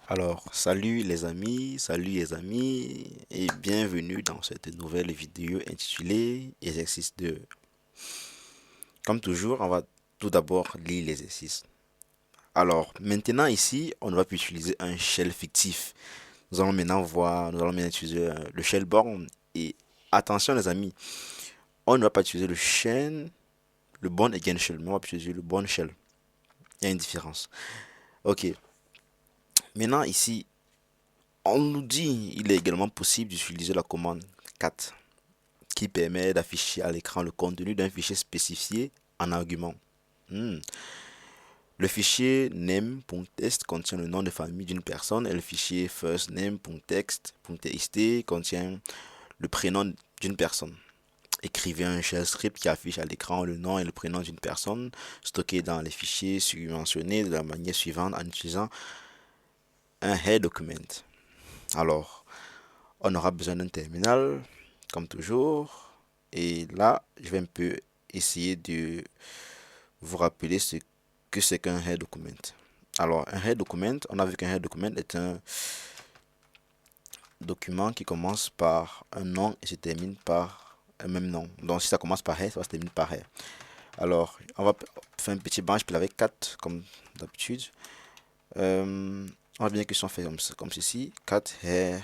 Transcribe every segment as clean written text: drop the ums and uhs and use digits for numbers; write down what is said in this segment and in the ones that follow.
Alors, salut les amis, et bienvenue dans cette nouvelle vidéo intitulée Exercice 2. Comme toujours, on va tout d'abord lire l'exercice. Alors, maintenant ici, on ne va plus utiliser un shell fictif. Nous allons maintenant utiliser le shell born. Et attention les amis, on ne va pas utiliser le born again shell, mais on va utiliser le born shell. Il y a une différence. Ok, maintenant ici, on nous dit il est également possible d'utiliser la commande cat qui permet d'afficher à l'écran le contenu d'un fichier spécifié en argument. Hmm. Le fichier name.txt contient le nom de famille d'une personne et le fichier firstname.txt contient le prénom d'une personne. Écrivez un shell script qui affiche à l'écran le nom et le prénom d'une personne stocké dans les fichiers subventionnés de la manière suivante en utilisant un head document. Alors, on aura besoin d'un terminal, comme toujours. Et là, je vais un peu essayer de vous rappeler ce que c'est qu'un head document. Alors, un head document, on a vu qu'un head document est un document qui commence par un nom et se termine par un même nom. Donc, si ça commence par head, ça va se terminer par head. Alors, on va faire un petit branch avec 4 comme d'habitude. On va bien que si on fait comme ceci, 4 head,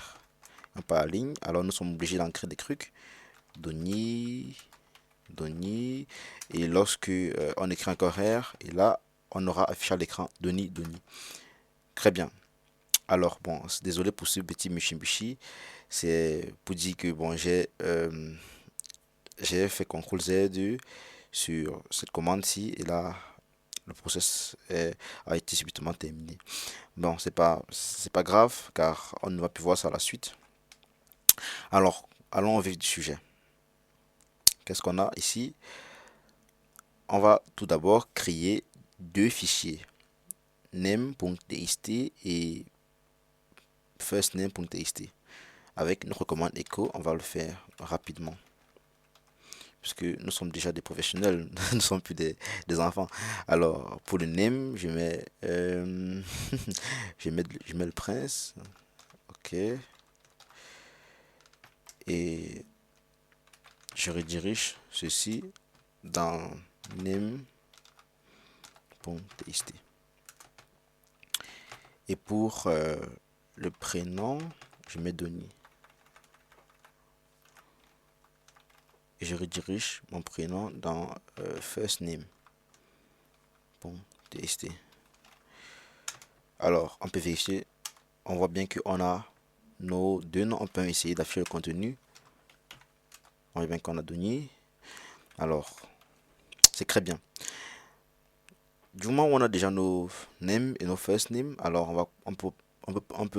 un par ligne. Alors, nous sommes obligés d'encrer des trucs. Données, données. Et lorsque on écrit encore R, et là, on aura affiché à l'écran données, données. Très bien. Alors, bon, désolé pour ce petit michi. C'est pour dire que, bon, j'ai fait CTRL Z sur cette commande-ci, et là, le process a été subitement terminé. Bon, c'est pas grave, car on ne va plus voir ça à la suite. Alors, allons au vif du sujet. Qu'est-ce qu'on a ici? On va tout d'abord créer deux fichiers, name.txt et firstname.txt. Avec notre commande echo, on va le faire rapidement, puisque nous sommes déjà des professionnels, nous ne sommes plus des enfants. Alors, pour le name, je mets le prince, ok, et je redirige ceci dans name.txt. Et pour le prénom, je mets Denis. Et je redirige mon prénom dans firstname.txt. Alors, on peut vérifier. On voit bien qu'on a nos deux noms. On peut essayer d'afficher le contenu. On voit bien qu'on a Denis. Alors, c'est très bien. Du moment où on a déjà nos names et nos first names, alors on peut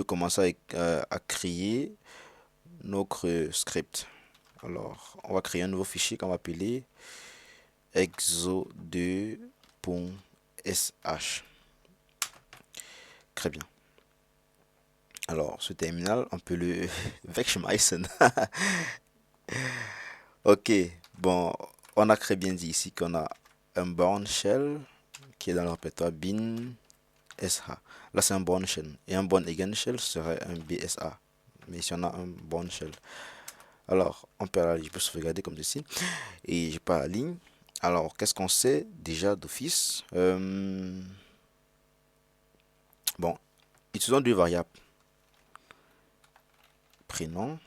commencer à créer notre script. Alors, on va créer un nouveau fichier qu'on va appeler exo2.sh. Très bien. Alors, ce terminal, on peut le wegschmeißen. Ok, bon, on a très bien dit ici qu'on a un bourne shell qui est dans le répertoire bin sh. Là, c'est un bourne shell. Et un bourne again shell serait un bsa. Mais si on a un bourne shell. Alors, je peux sauvegarder comme ceci. Et je pars à la ligne. Alors, qu'est-ce qu'on sait déjà d'office? Bon, utilisons deux variables. Prénom.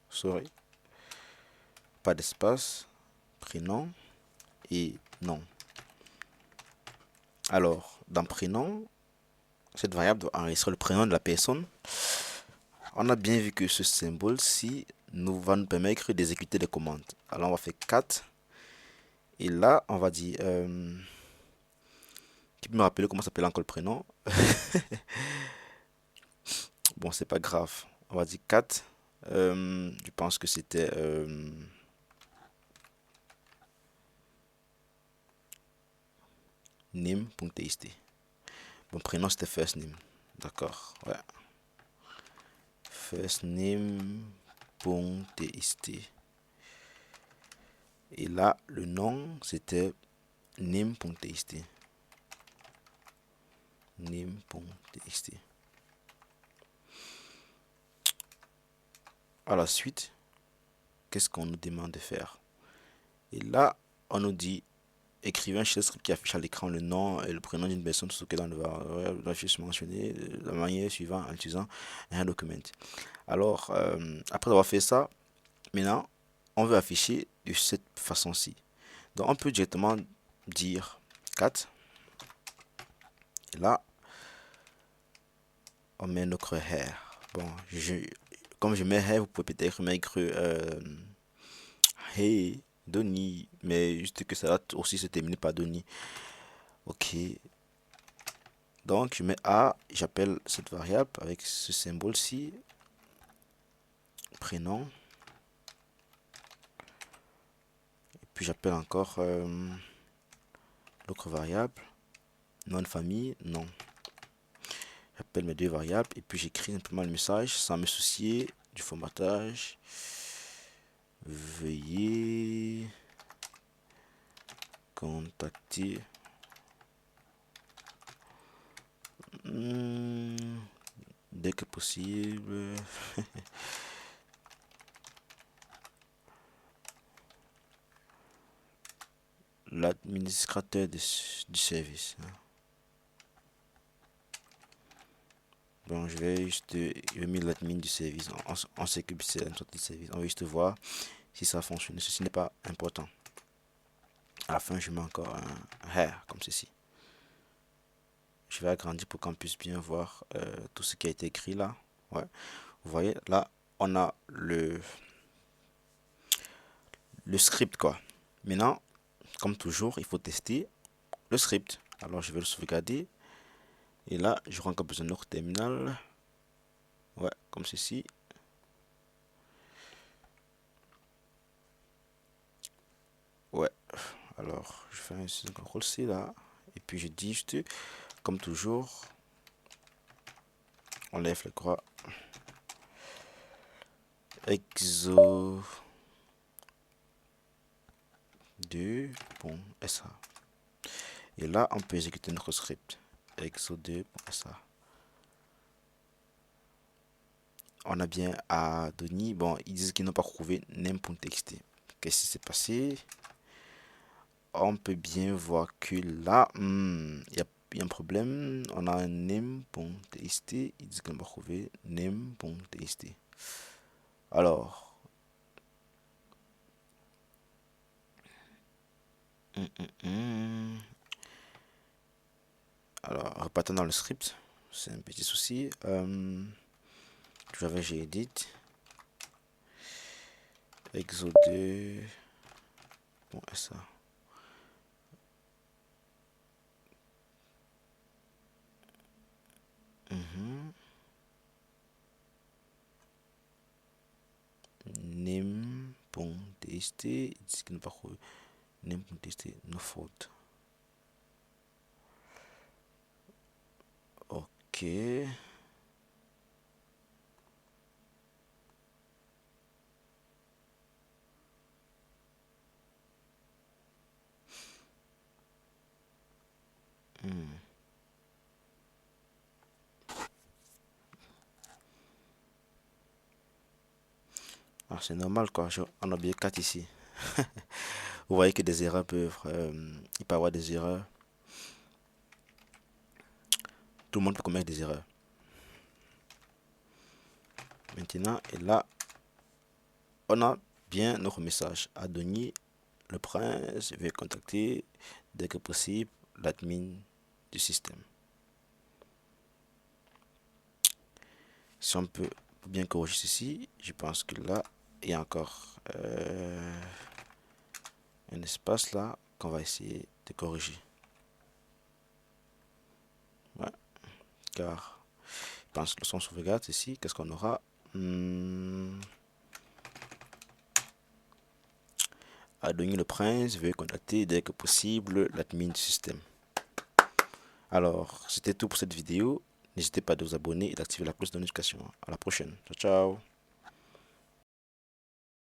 Sorry. Pas d'espace. Prénom. Et nom. Alors, dans prénom, cette variable doit enregistrer le prénom de la personne. On a bien vu que ce symbole-ci va nous permettre d'exécuter des commandes. Alors, on va faire 4. Et là, on va dire... qui peut me rappeler comment s'appelle encore le prénom? Bon, c'est pas grave. On va dire 4. Je pense que c'était... name.txt. Mon prénom, c'était first name. D'accord, ouais. Firstname.txt. Et là, le nom, c'était name.txt. name.txt. À la suite, qu'est-ce qu'on nous demande de faire? Et là, on nous dit écrivez un shell script qui affiche à l'écran le nom et le prénom d'une personne stocké dans le variable. Là, je suis mentionné de la manière suivante en utilisant un document. Alors, après avoir fait ça, maintenant, on veut afficher de cette façon-ci. Donc, on peut directement dire cat. Et là, on met notre hair. Bon, comme je mets hair, vous pouvez peut-être mettre hey, Donny, mais juste que ça va aussi se terminer par Donny. Ok. Donc, je mets A, j'appelle cette variable avec ce symbole-ci, prénom. Et puis, j'appelle encore l'autre variable, nom de famille, non. J'appelle mes deux variables et puis j'écris simplement le message sans me soucier du formatage. Veuillez contacter dès que possible l'administrateur du service. Bon, je vais juste mettre l'admin du service. On sait que c'est l'administrateur du service. On va juste voir si ça fonctionne. Ceci n'est pas important. À la fin, je mets encore un hair comme ceci. Je vais agrandir pour qu'on puisse bien voir tout ce qui a été écrit là. Ouais. Vous voyez, là, on a le script quoi. Maintenant, comme toujours, il faut tester le script. Alors, je vais le sauvegarder. Et là, j'aurai encore besoin de notre terminal. Ouais, comme ceci. Ouais. Alors, je fais un CTRL-C là. Et puis, je dis juste, comme toujours, on lève le croix. Exo 2. Bon, SA. Et là, on peut exécuter notre script. Exo2.sa. On a bien à Donny. Bon, ils disent qu'ils n'ont pas trouvé name.txt. Qu'est-ce qui s'est passé? On peut bien voir que là, il y a un problème. On a un name.txt. Ils disent qu'ils n'ont pas trouvé name.txt. Alors, alors, repartons dans le script. C'est un petit souci. Java gedit exo2 bon ça name.txt dit qu'il ne pas name.txt no faute. Ok. Ah, c'est normal quoi, on a bien 4 ici. Vous voyez que des erreurs peuvent, il peut y avoir des erreurs. Tout le monde peut commettre des erreurs. Maintenant, et là, on a bien notre message. Adoni, le prince veut contacter dès que possible l'admin du système. Si on peut bien corriger ceci, je pense que là, il y a encore un espace là qu'on va essayer de corriger. Ouais. Car je pense que le son sauvegarde ici, qu'est-ce qu'on aura? Adoni le prince veut contacter dès que possible l'admin du système. Alors, c'était tout pour cette vidéo. N'hésitez pas à vous abonner et d'activer la cloche de notification. À la prochaine. Ciao, ciao.